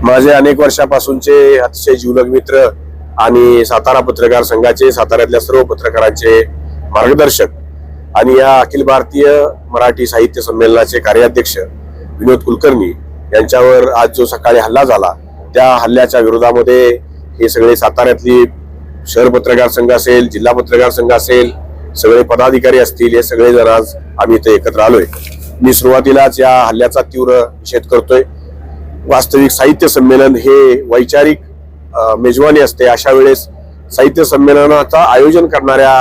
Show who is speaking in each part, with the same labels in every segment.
Speaker 1: माझे अनेक वर्षापासूनचे अतिशय जीवलग मित्र आणि सातारा पत्रकार संघाचे, साताऱ्यातल्या सर्व पत्रकारांचे मार्गदर्शक आणि या अखिल भारतीय मराठी साहित्य संमेलनाचे कार्याध्यक्ष विनोद कुलकर्णी यांच्यावर आज जो सकाळी हल्ला झाला, त्या हल्ल्याच्या विरोधामध्ये हे सगळे साताऱ्यातली शहर पत्रकार संघ असेल, जिल्हा पत्रकार संघ असेल, सगळे पदाधिकारी असतील, हे सगळे जण आज आम्ही इथे एकत्र आलोय. मी सुरुवातीलाच या हल्ल्याचा तीव्र निषेध करतोय. वास्तविक साहित्य संमेलन हे वैचारिक मेजवानी असते. अशा वेळेस साहित्य संमेलनाचा आयोजन करणाऱ्या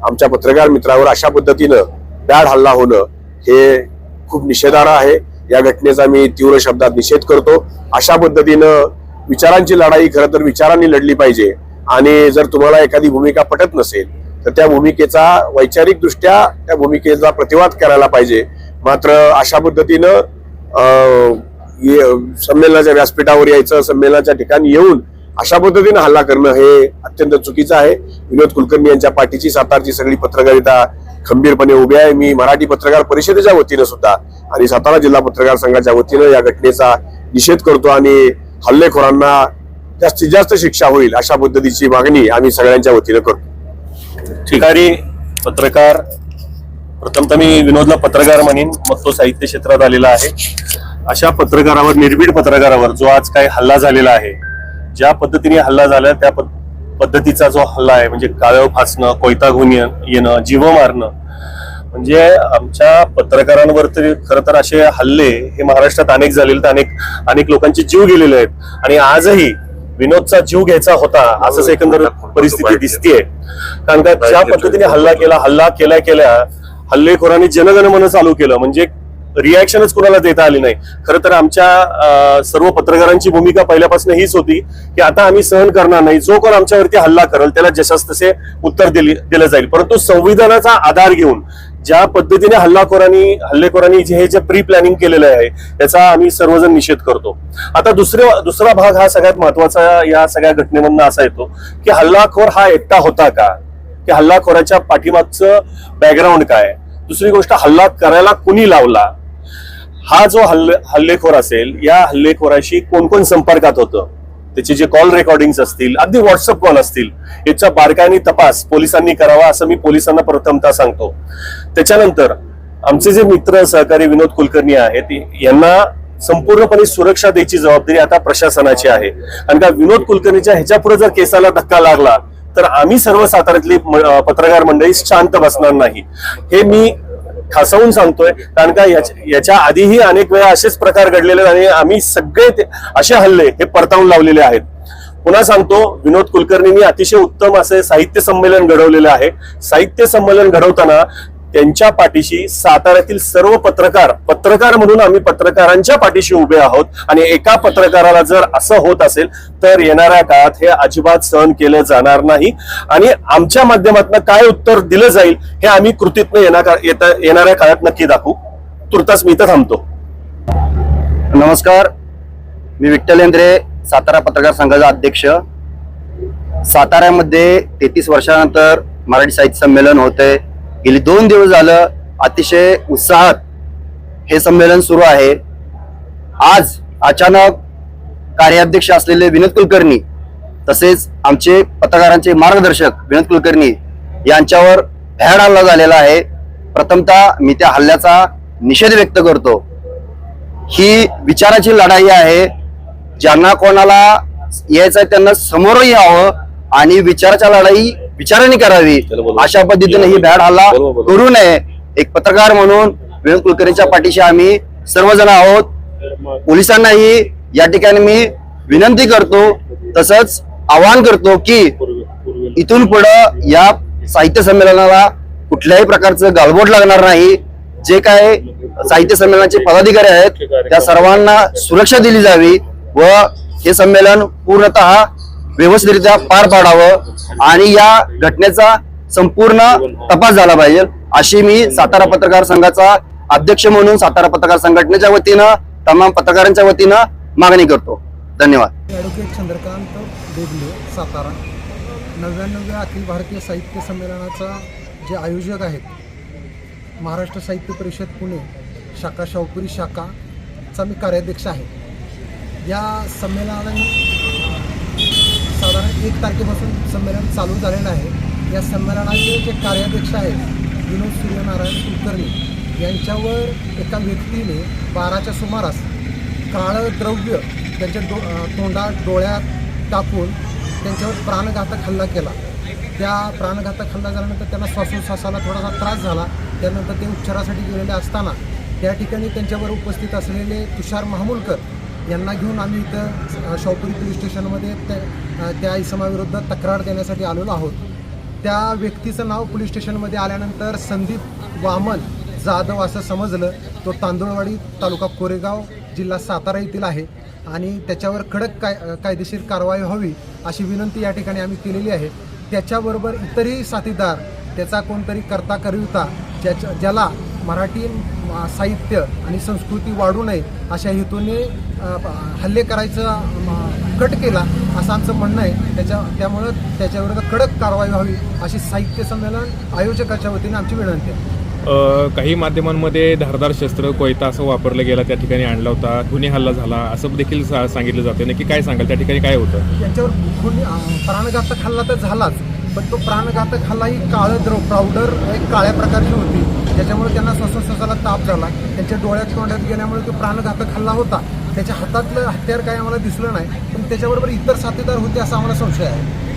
Speaker 1: आमच्या पत्रकार मित्रावर अशा पद्धतीनं भ्याड हल्ला होणं हे खूप निषेधार्ह आहे. या घटनेचा मी तीव्र शब्दात निषेध करतो. अशा पद्धतीनं विचारांची लढाई खरं तर विचारांनी लढली पाहिजे आणि जर तुम्हाला एखादी भूमिका पटत नसेल तर त्या भूमिकेचा वैचारिक दृष्ट्या त्या भूमिकेचा प्रतिवाद करायला पाहिजे. मात्र अशा पद्धतीनं संमेलनाच्या व्यासपीठावर यायचं, संमेलनाच्या ठिकाणी येऊन अशा पद्धतीने हल्ला करणं हे अत्यंत चुकीचं आहे. विनोद कुलकर्णी यांच्या पाठीची सातारची सगळी पत्रकारिता खंबीरपणे उभी आहे. मी मराठी पत्रकार परिषदेच्या वतीनं सुद्धा आणि सातारा जिल्हा पत्रकार संघाच्या वतीनं या घटनेचा निषेध करतो आणि हल्लेखोरांना जास्तीत जास्त शिक्षा होईल अशा पद्धतीची मागणी आम्ही सगळ्यांच्या वतीनं करतो.
Speaker 2: ठिकाणी पत्रकार, प्रथमतः मी विनोदला पत्रकार म्हणेन, मग तो साहित्य क्षेत्रात आलेला आहे. अशा पत्रकारावर, निर्भीड पत्रकारावर जो आज काही हल्ला झालेला आहे, ज्या पद्धतीने हल्ला झाला त्या पद्धतीचा जो हल्ला आहे, म्हणजे काळव फासणं, कोयता घेऊन येणं, जीव मारणं, म्हणजे आमच्या पत्रकारांवर तरी खरं तर असे हल्ले हे महाराष्ट्रात अनेक झालेले, अनेक लोकांचे जीव गेलेले आहेत आणि आजही विनोदचा जीव घ्यायचा होता असंच एकंदर परिस्थिती दिसतीये. कारण का ज्या पद्धतीने हल्ला केल्या हल्लेखोरांनी जनगणमन चालू केलं, म्हणजे रिॲक्शनच कोणाला देता आली नाही. खरं तर आमच्या सर्व पत्रकारांची भूमिका पहिल्यापासून हीच होती की आता आम्ही सहन करणार नाही, जो कोण आमच्यावरती हल्ला करेल त्याला जशास तसे उत्तर दिलं जाईल. परंतु संविधानाचा आधार घेऊन ज्या पद्धतीने हल्लेखोरांनी जे प्री प्लॅनिंग केलेलं आहे त्याचा आम्ही सर्वजण निषेध करतो. आता दुसरा भाग हा सगळ्यात महत्वाचा या सगळ्या घटनेमधून असा येतो की हल्लाखोर हा एकटा होता का, की हल्लाखोराच्या पाठीमागचं बॅकग्राऊंड काय, दुसरी गोष्ट हल्ला करायला कुणी लावला, हा जो हल्लेखोर असेल या हल्लेखोराशी कोण कोण संपर्कात होतं, त्याचे जे कॉल रेकॉर्डिंग असतील, अगदी व्हॉट्सअप कॉल असतील, याचा बारकाईने तपास पोलिसांनी करावा असं मी पोलिसांना प्रथमतः सांगतो. त्याच्यानंतर आमचे जे मित्र सहकारी विनोद कुलकर्णी आहेत यांना संपूर्णपणे सुरक्षा द्यायची जबाबदारी आता प्रशासनाची आहे. आणि का विनोद कुलकर्णीच्या ह्याच्या पुढे जर केसाला धक्का लागला तर आम्ही सर्व साताऱ्यातली पत्रकार मंडळी शांत बसणार नाही, हे मी खासवून सांगतोय. कारण का याच्या आधीही अनेक वेळा असेच प्रकार घडलेले आणि आम्ही सगळे असे हल्ले हे परतावून लावलेले आहेत. पुन्हा सांगतो, विनोद कुलकर्णींनी अतिशय उत्तम असे साहित्य संमेलन घडवलेले आहे. साहित्य संमेलन घडवताना त्यांच्या पाठीशी साताऱ्यातील सर्व पत्रकार म्हणून आम्ही पत्रकारांच्या पाठीशी उभे आहोत आणि एका पत्रकाराला जर असं होत असेल तर येणाऱ्या काळात हे अजिबात सहन केले जाणार नाही आणि आमच्या माध्यमातून काय उत्तर दिलं जाईल हे आम्ही कृतीतनं येणाऱ्या काळात नक्की दाखवू. तुर्तास मी इथं थांबतो.
Speaker 3: नमस्कार, मी विठ्ठल लेंद्रे, सातारा पत्रकार संघाचा अध्यक्ष. साताऱ्यामध्ये 33 वर्षानंतर मराठी साहित्य संमेलन होतंय. गेली 2 दिवस झालं अतिशय उत्साहात हे संमेलन सुरू आहे. आज अचानक कार्याध्यक्ष असलेले विनोद कुलकर्णी तसेच आमचे पत्रकारांचे मार्गदर्शक विनोद कुलकर्णी यांच्यावर भ्याड हल्ला झालेला आहे. प्रथमतः मी त्या हल्ल्याचा निषेध व्यक्त करतो. ही विचाराची लढाई आहे. ज्यांना कोणाला यायचं त्यांना समोर यावं आणि विचाराच्या लढाई विचारांनी करावी. अशा पद्धतीने ही भ्याड हल्ला करू नये. एक पत्रकार म्हणून विनोद कुलकर्णीच्या पाठीशी आम्ही सर्वजण आहोत. पोलिसांनाही या ठिकाणी मी विनंती करतो, तसंच आवाहन करतो की इथून पुढं या साहित्य संमेलनाला कुठल्याही प्रकारचं गालबोट लागणार नाही. जे काय साहित्य संमेलनाचे पदाधिकारी आहेत त्या सर्वांना सुरक्षा दिली जावी व हे संमेलन पूर्णतः व्यवस्थितरित्या पार पाडावं आणि या घटनेचा संपूर्ण तपास झाला पाहिजे अशी मी सातारा पत्रकार संघाचा अध्यक्ष म्हणून सातारा पत्रकार संघटनेच्या वतीनं तमाम पत्रकारांच्या वतीनं मागणी करतो. धन्यवाद.
Speaker 4: ॲडव्होकेट चंद्रकांत देगले, सातारा. 99व्या अखिल भारतीय साहित्य संमेलनाचा जे आयोजक आहेत महाराष्ट्र साहित्य परिषद पुणे शाखा शाहूपुरी शाखाचा मी कार्याध्यक्ष आहे. या संमेलनाने साधारण 1 तारखेपासून संमेलन चालू झालेलं आहे. या संमेलनाचे जे कार्याध्यक्ष आहेत विनोद सूर्यनारायण कुलकर्णी यांच्यावर एका व्यक्तीने 12च्या सुमारास काळं द्रव्य त्यांच्या तोंडात डोळ्यात टाकून त्यांच्यावर प्राणघातक हल्ला केला. त्या प्राणघातक हल्ला झाल्यानंतर त्यांना श्वासोच्छ्वासाला थोडासा त्रास झाला. त्यानंतर ते उपचारासाठी गेलेले असताना त्या ठिकाणी त्यांच्यावर उपस्थित असलेले तुषार महामुलकर यांना घेऊन आम्ही इथं शाहूपुरी पोलीस स्टेशनमध्ये त्या इसमाविरुद्ध तक्रार देण्यासाठी आलेलो आहोत. त्या व्यक्तीचं नाव पोलीस स्टेशनमध्ये आल्यानंतर संदीप वामन जाधव असं समजलं. तो तांदूळवाडी तालुका कोरेगाव जिल्हा सातारा येथील आहे आणि त्याच्यावर कडक कायदेशीर कारवाई व्हावी अशी विनंती या ठिकाणी आम्ही केलेली आहे. त्याच्याबरोबर इतरही साथीदार त्याचा कोणतरी करता करविता ज्याला मराठी साहित्य आणि संस्कृती वाढू नये अशा हेतूने हल्ले करायचा कट केला असं आमचं म्हणणं आहे. त्यामुळं त्याच्याविरुद्ध कडक कारवाई व्हावी अशी साहित्य संमेलन आयोजकाच्या वतीने आमची विनंती आहे.
Speaker 5: काही माध्यमांमध्ये धारदार शस्त्र कोयता असं वापरलं गेला, त्या ठिकाणी आणला होता, गुन्हे हल्ला झाला असं देखील सांगितलं जातं. नक्की काय सांगाल, त्या ठिकाणी काय होतं?
Speaker 4: याच्यावर प्राणघातक हल्ला तर झालाच, पण तो प्राणघातक हल्ला ही काळं पावडर एक काळ्या प्रकारची होती, ज्याच्यामुळे त्यांना श्वासोच्छ्वासाला ताप झाला. त्यांच्या डोळ्यात तोंडात गेल्यामुळे तो प्राणघातक हल्ला होता. त्याच्या हातातलं हत्यार काही आम्हाला दिसलं नाही, पण त्याच्याबरोबर इतर साथीदार होते असा आम्हाला संशय आहे.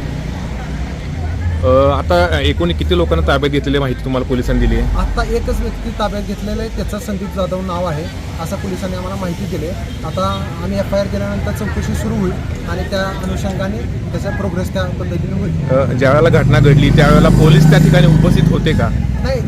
Speaker 5: आता एकूण किती लोकांना ताब्यात घेतलेली माहिती तुम्हाला पोलिसांनी दिली आहे?
Speaker 4: आता एकच व्यक्ती ताब्यात घेतलेला आहे, त्याचं संदीप जाधव नाव आहे असं पोलिसांनी आम्हाला माहिती दिली आहे. आता आम्ही FIR केल्यानंतर चौकशी सुरू होईल आणि त्या अनुषंगाने त्याचा प्रोग्रेस त्या पद्धतीने होईल.
Speaker 5: ज्या वेळेला घटना घडली त्यावेळेला पोलीस त्या ठिकाणी उपस्थित होते का?
Speaker 4: नाही,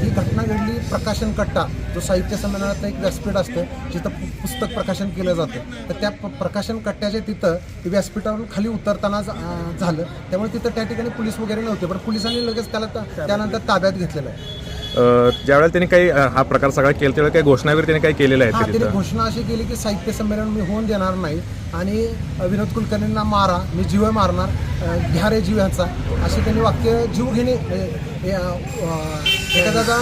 Speaker 4: ही घटना घडली प्रकाशन कट्टा, जो साहित्य संमेलनाचं एक व्यासपीठ असतं जिथं पुस्तक प्रकाशन केलं जातं. तर त्या प्रकाशन कट्ट्याच्या तिथं व्यासपीठावरून खाली उतरताना झालं. त्यामुळे तिथं त्या ठिकाणी पोलीस वगैरे नव्हते, पण पोलिसांनी लगेच त्याला त्यानंतर ताब्यात घेतलेलं आहे.
Speaker 5: ज्यावेळेला त्यांनी काही हा प्रकार सगळा केला त्यावेळेला काही घोषणा वगैरे त्यांनी काय केलेलं आहे?
Speaker 4: त्यांनी घोषणा अशी केली की साहित्य संमेलन मी होऊन देणार नाही आणि विनोद कुलकर्णींना मारा, मी जीव मारणार, घ्या रे जीव ह्याचा, असे त्यांनी वाक्य जीव घेणे एखाद्याचा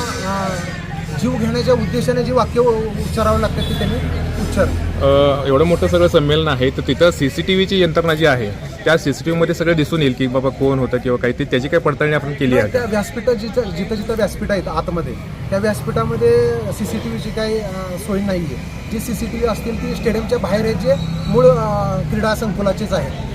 Speaker 4: जीव घेण्याच्या उद्देशाने जी वाक्य उच्चारावं लागतात ती त्यांनी उच्चार.
Speaker 5: एवढं मोठं सगळं संमेलन आहे तर तिथं CCTVची यंत्रणा जी आहे त्या CCTV मध्ये सगळं दिसून येईल की बाबा कोण होतं किंवा काही त्याची काही पडताळणी आपण केली आहे?
Speaker 4: त्या व्यासपीठात जिथं व्यासपीठ आहेत आतमध्ये त्या व्यासपीठामध्ये CCTVची काही सोय नाही आहे. जी CCTV असतील ती स्टेडियमच्या बाहेर आहेत, जे मूळ क्रीडा संकुलाचेच आहेत.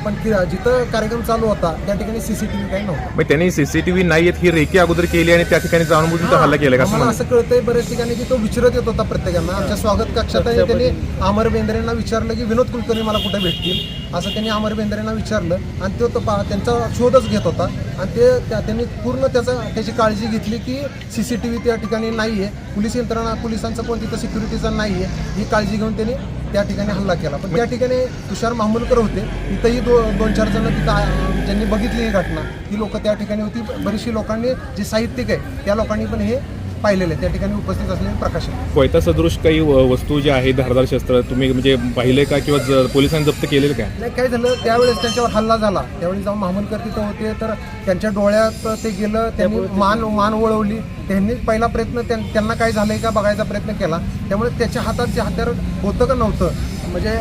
Speaker 4: पण जिथं कार्यक्रम चालू होता त्या ठिकाणी CCTV काही नव्हतं.
Speaker 5: मग त्यांनी CCTV नाही आहेत ही रेकी अगोदर केली आणि त्या ठिकाणी जाऊन बुजून तो हल्ला केला का?
Speaker 4: मला असं कळतंय बऱ्याच ठिकाणी की तो विचारत येत होता प्रत्येकांना. आमच्या स्वागत कक्षात त्यांनी अमर बेंद्रेंना विचारलं की विनोद कुलकर्णी मला कुठे भेटतील असं त्यांनी अमर बेंद्रेंना विचारलं आणि तो त्यांचा शोधच घेत होता आणि त्यांनी पूर्ण त्याची काळजी घेतली की CCTV त्या ठिकाणी नाही आहे, पोलीस यंत्रणा पोलिसांचं पण तिथं सिक्युरिटीचा नाही आहे, ही काळजी घेऊन त्यांनी त्या ठिकाणी हल्ला केला. पण त्या ठिकाणी तुषार महामुलकर होते, इथंही 2-4 जण तिथं ज्यांनी बघितली ही घटना ती लोक त्या ठिकाणी होती. बरीचशी लोकांनी जे साहित्यिक आहे त्या लोकांनी पण हे पाहिलेले, त्या ठिकाणी उपस्थित असलेले प्रकाशन.
Speaker 5: कोयता सदृश काही वस्तू ज्या आहेत धारदार शस्त्र तुम्ही म्हणजे पाहिले का किंवा पोलिसांनी जप्त केलेलं का?
Speaker 4: नाही, काय झालं त्यावेळेस त्यांच्यावर हल्ला झाला त्यावेळी जाऊन महामुलकर तिथं होते, तर त्यांच्या डोळ्यात ते गेलं, त्यांनी मान वळवली. त्यांनी पहिला प्रयत्न त्यांना काय झालंय का बघायचा प्रयत्न केला. त्यामुळे त्याच्या हातात जे हत्यार होतं का नव्हतं म्हणजे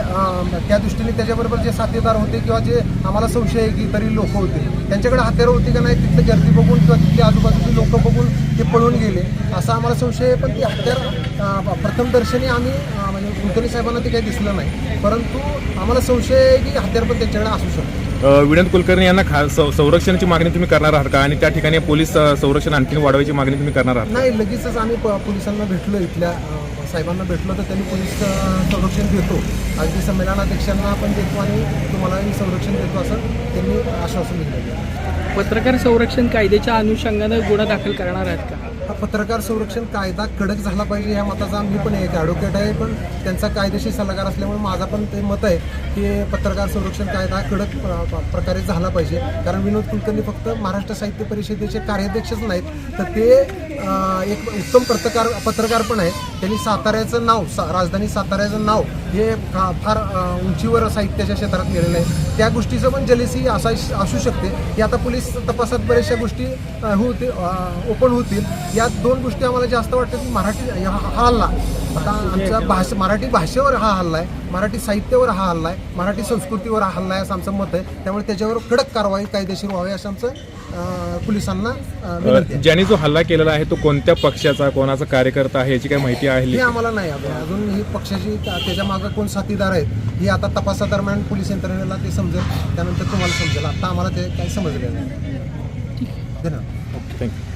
Speaker 4: त्या दृष्टीने त्याच्याबरोबर जे साथीदार होते किंवा जे आम्हाला संशय आहे की तरी लोक होते त्यांच्याकडे हत्यारं होती का नाही, तिथली गर्दी बघून किंवा तिथली आजूबाजूची लोक बघून ते पळून गेले असा आम्हाला संशय आहे. पण ते हत्यार प्रथमदर्शनी आम्ही म्हणजे कुलकर्णी साहेबांना ते काही दिसलं नाही, परंतु आम्हाला संशय आहे की हत्यार पण त्यांच्याकडे असू शकतं.
Speaker 5: विनोद कुलकर्णी यांना संरक्षणाची मागणी तुम्ही करणार आहात का आणि त्या ठिकाणी पोलीस संरक्षण आणखी वाढवायची मागणी तुम्ही करणार आहात?
Speaker 4: नाही, लगेचच आम्ही पोलिसांना भेटलो, इथल्या साहेबांना भेटलो, तर त्यांनी पोलीस संरक्षण देतो, अगदी संमेलनाध्यक्षांना आपण देतो आणि तुम्हालाही संरक्षण देतो असं त्यांनी आश्वासन दिलं.
Speaker 6: पत्रकार संरक्षण कायद्याच्या अनुषंगानं गुन्हा दाखल करणार आहेत का?
Speaker 4: हा पत्रकार संरक्षण कायदा कडक झाला पाहिजे या मताचा मी पण एक ॲडव्होकेट आहे, पण त्यांचा कायदेशीर सल्लागार असल्यामुळे माझा पण ते मत आहे की पत्रकार संरक्षण कायदा कडक प्रकारे झाला पाहिजे. कारण विनोद कुलकर्णी फक्त महाराष्ट्र साहित्य परिषदेचे कार्याध्यक्षच नाहीत, तर ते एक उत्तम पत्रकार पण आहेत. त्यांनी साताऱ्याचं नाव राजधानी साताऱ्याचं नाव हे फार उंचीवर साहित्याच्या क्षेत्रात नेलेलं आहे. त्या गोष्टीचं पण जलेसी असू शकते की आता पोलीस तपासात बऱ्याचशा गोष्टी ओपन होतील या दोन गोष्टी आम्हाला जास्त वाटतात की मराठी हा हल्ला आता आमचा मराठी भाषेवर हा हल्ला आहे, मराठी साहित्यावर हा हल्ला आहे, मराठी संस्कृतीवर हा हल्ला आहे असं आमचं मत आहे. त्यामुळे त्याच्यावर कडक कारवाई कायदेशीर व्हावी असं आमचं पोलिसांना विनंती आहे.
Speaker 5: ज्याने जो हल्ला केलेला आहे तो कोणत्या पक्षाचा, कोणाचा कार्यकर्ता आहे याची काय माहिती
Speaker 4: हे
Speaker 5: आहे?
Speaker 4: आम्हाला नाही अजून ही पक्षाची त्याच्या मागं कोण साथीदार आहेत ही आता तपासादरम्यान पोलीस यंत्रणेला ते समजेल, त्यानंतर तुम्हाला समजेल. आता आम्हाला ते काही समजलेलं नाही. धन्यवाद.
Speaker 5: थँक्यू.